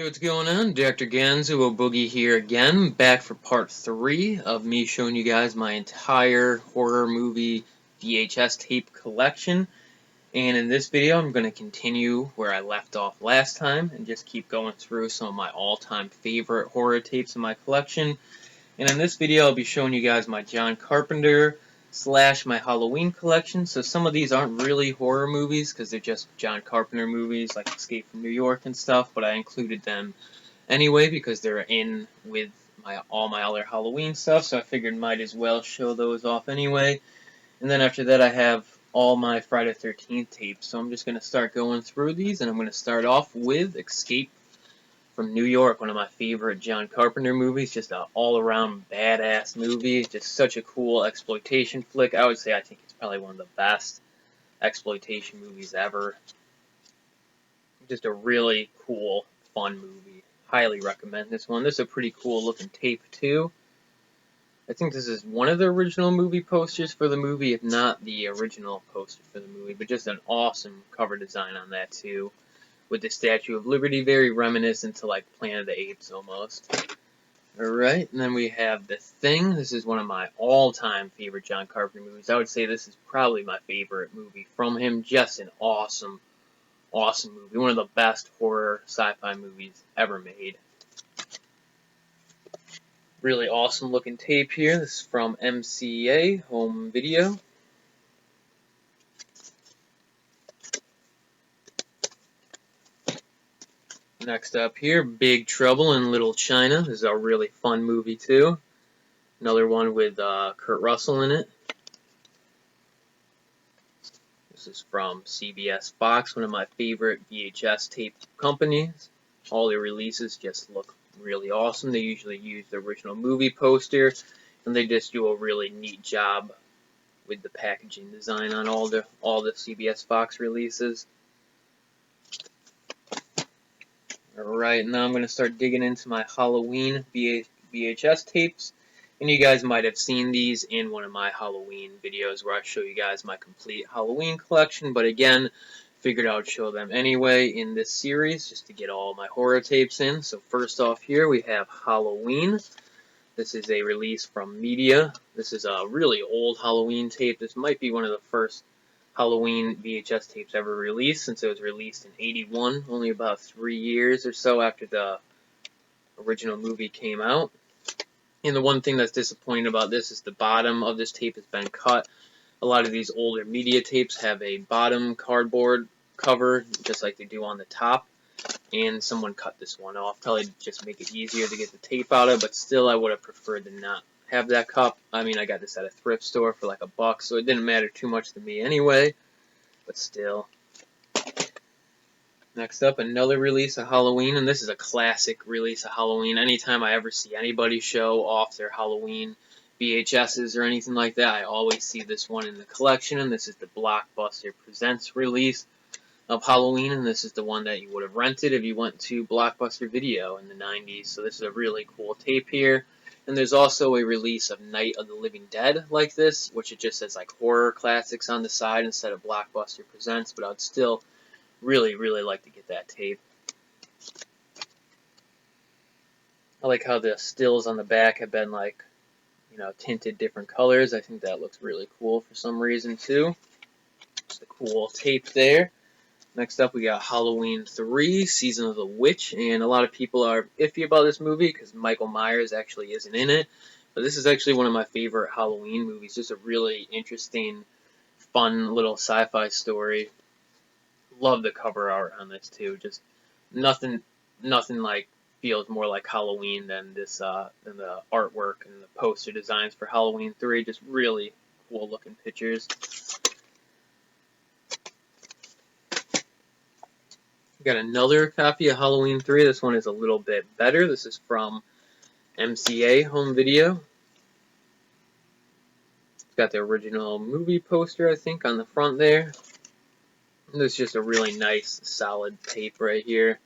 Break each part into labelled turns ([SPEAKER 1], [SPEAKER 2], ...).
[SPEAKER 1] Hey, what's going on? Dr. Ganzo Boogie here again, back for part 3 of me showing you guys my entire horror movie VHS tape collection. And in this video, I'm going to continue where I left off last time and just keep going through some of my all-time favorite horror tapes in my collection. And in this video, I'll be showing you guys my John Carpenter / my Halloween collection. So some of these aren't really horror movies because they're just John Carpenter movies like Escape from New York and stuff, but I included them anyway because they're in with all my other Halloween stuff, so I figured might as well show those off anyway. And then after that I have all my Friday the 13th tapes, so I'm just going to start going through these, and I'm going to start off with Escape from New York, one of my favorite John Carpenter movies, just an all-around badass movie, just such a cool exploitation flick. I would say I think it's probably one of the best exploitation movies ever. Just a really cool, fun movie. Highly recommend this one. This is a pretty cool looking tape too. I think this is one of the original movie posters for the movie, if not the original poster for the movie, but just an awesome cover design on that too, with the Statue of Liberty, very reminiscent to like Planet of the Apes almost. Alright, and then we have The Thing. This is one of my all-time favorite John Carpenter movies. I would say this is probably my favorite movie from him. Just an awesome movie. One of the best horror sci-fi movies ever made. Really awesome looking tape here. This is from MCA Home Video. Next up here, Big Trouble in Little China. This is a really fun movie too. Another one with Kurt Russell in it. This is from CBS Fox, one of my favorite VHS tape companies. All their releases just look really awesome. They usually use the original movie poster, and they just do a really neat job with the packaging design on all the CBS Fox releases. Alright, now I'm going to start digging into my Halloween VHS tapes. And you guys might have seen these in one of my Halloween videos where I show you guys my complete Halloween collection. But again, figured I would show them anyway in this series just to get all my horror tapes in. So first off here we have Halloween. This is a release from Media. This is a really old Halloween tape. This might be one of the first Halloween VHS tapes ever released, since it was released in '81, only about 3 years or so after the original movie came out. And the one thing that's disappointing about this is the bottom of this tape has been cut. A lot of these older Media tapes have a bottom cardboard cover, just like they do on the top, and someone cut this one off, probably just make it easier to get the tape out of, but still I would have preferred to not have that cup. I mean, I got this at a thrift store for like $1, so it didn't matter too much to me anyway, but still. Next up, another release of Halloween, and this is a classic release of Halloween. Anytime I ever see anybody show off their Halloween VHSs or anything like that, I always see this one in the collection, and this is the Blockbuster Presents release of Halloween, and this is the one that you would have rented if you went to Blockbuster Video in the 90s, so this is a really cool tape here. And there's also a release of Night of the Living Dead like this, which it just says like horror classics on the side instead of Blockbuster Presents, but I'd still really like to get that tape. I like how the stills on the back have been like, you know, tinted different colors. I think that looks really cool for some reason too. Just a cool tape there. Next up, we got Halloween 3, Season of the Witch, and a lot of people are iffy about this movie because Michael Myers actually isn't in it, but this is actually one of my favorite Halloween movies. Just a really interesting, fun little sci-fi story. Love the cover art on this too. Just nothing like feels more like Halloween than this than the artwork and the poster designs for Halloween 3. Just really cool looking pictures. Got another copy of Halloween 3. This one is a little bit better. This is from MCA Home Video. It's got the original movie poster, I think, on the front there. And this is just a really nice, solid tape right here.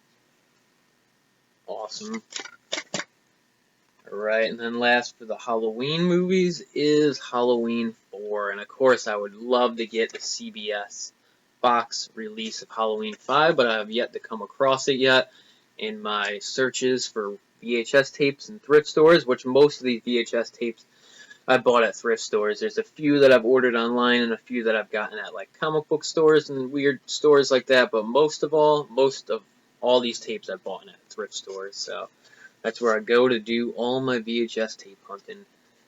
[SPEAKER 1] Awesome. Alright, and then last for the Halloween movies is Halloween 4. And of course, I would love to get the CBS Fox release of Halloween 5, but I have yet to come across it yet. in my searches for VHS tapes in thrift stores, which most of these VHS tapes I bought at thrift stores. There's a few that I've ordered online and a few that I've gotten at like comic book stores and weird stores like that, but most of all these tapes I bought at thrift stores, so that's where I go to do all my VHS tape hunting.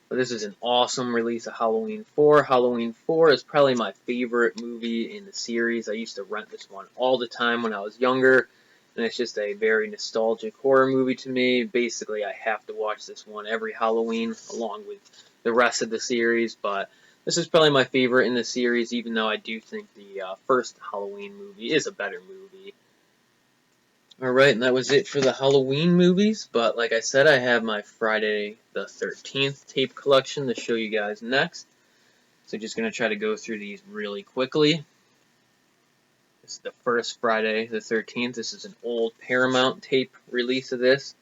[SPEAKER 1] But this is an awesome release of Halloween 4. Halloween 4 is probably my favorite movie in the series. I used to rent this one all the time when I was younger, and it's just a very nostalgic horror movie to me. Basically, I have to watch this one every Halloween along with the rest of the series, but this is probably my favorite in the series, even though I do think the first Halloween movie is a better movie. Alright, and that was it for the Halloween movies, but like I said, I have my Friday the 13th tape collection to show you guys next. So just going to try to go through these really quickly. This is the first Friday the 13th. This is an old Paramount tape release of this.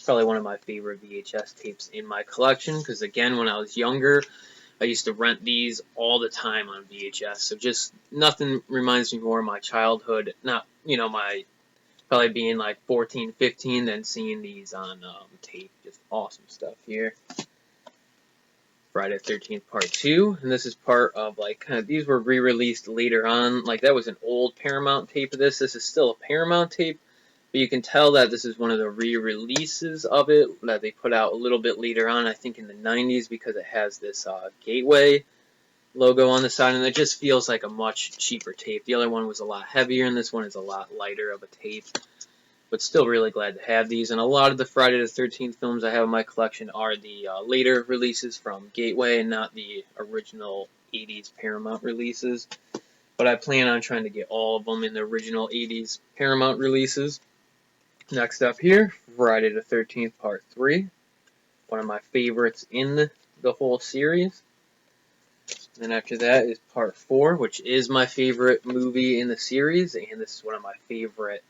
[SPEAKER 1] Probably one of my favorite VHS tapes in my collection, because again, when I was younger, I used to rent these all the time on VHS. So just nothing reminds me more of my childhood, not, my probably being like 14, 15, then seeing these on tape. Just awesome stuff here. Friday the 13th Part 2, and this is part of like these were re-released later on. Like that was an old Paramount tape of this. This is still a Paramount tape, but you can tell that this is one of the re-releases of it that they put out a little bit later on, I think in the 90s, because it has this Gateway logo on the side, and it just feels like a much cheaper tape. The other one was a lot heavier, and this one is a lot lighter of a tape. But still really glad to have these. And a lot of the Friday the 13th films I have in my collection are the later releases from Gateway and not the original 80s Paramount releases. But I plan on trying to get all of them in the original 80s Paramount releases. Next up here, Friday the 13th Part 3. One of my favorites in the whole series. And after that is Part 4, which is my favorite movie in the series. And this is one of my favorite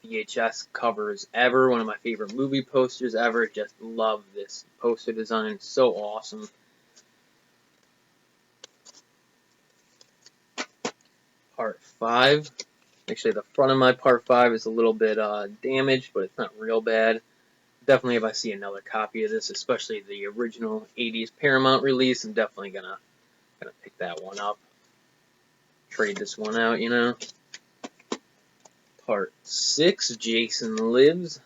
[SPEAKER 1] VHS covers ever, one of my favorite movie posters ever. Just love this poster design, so awesome. Part 5. Actually, the front of my Part 5 is a little bit damaged, but it's not real bad. Definitely, if I see another copy of this, especially the original 80s Paramount release, I'm definitely gonna pick that one up. Trade this one out, Part 6, Jason Lives.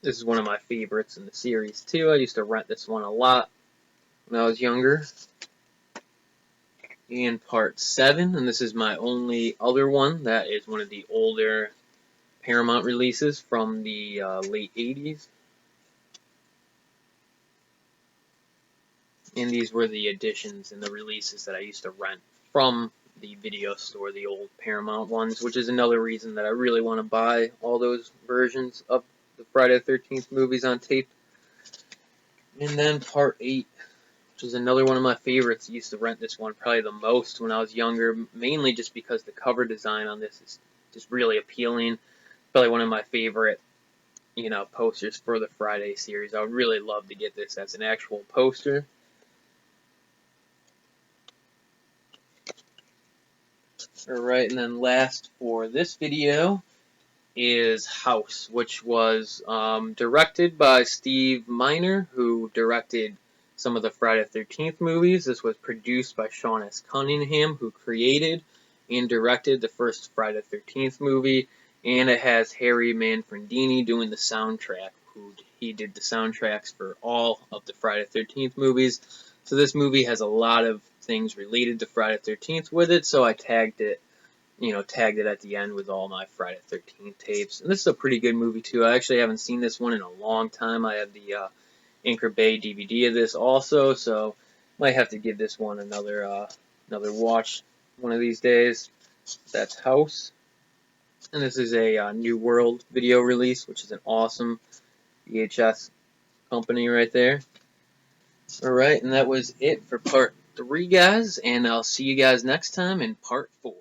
[SPEAKER 1] This is one of my favorites in the series, too. I used to rent this one a lot when I was younger. And Part 7, and this is my only other one that is one of the older Paramount releases from the late 80s. And these were the editions and the releases that I used to rent from the video store, the old Paramount ones, which is another reason that I really want to buy all those versions of the Friday the 13th movies on tape. And then Part 8, which is another one of my favorites. I used to rent this one probably the most when I was younger, mainly just because the cover design on this is just really appealing. Probably one of my favorite, posters for the Friday series. I would really love to get this as an actual poster. Alright, and then last for this video is House, which was directed by Steve Miner, who directed some of the Friday the 13th movies. This was produced by Sean S. Cunningham, who created and directed the first Friday the 13th movie, and it has Harry Manfredini doing the soundtrack, he did the soundtracks for all of the Friday the 13th movies. So this movie has a lot of things related to Friday the 13th with it, so I tagged it at the end with all my Friday the 13th tapes. And this is a pretty good movie, too. I actually haven't seen this one in a long time. I have the Anchor Bay DVD of this also, so might have to give this one another watch one of these days. That's House. And this is a New World video release, which is an awesome VHS company right there. Alright, and that was it for Part 3, guys, and I'll see you guys next time in Part 4.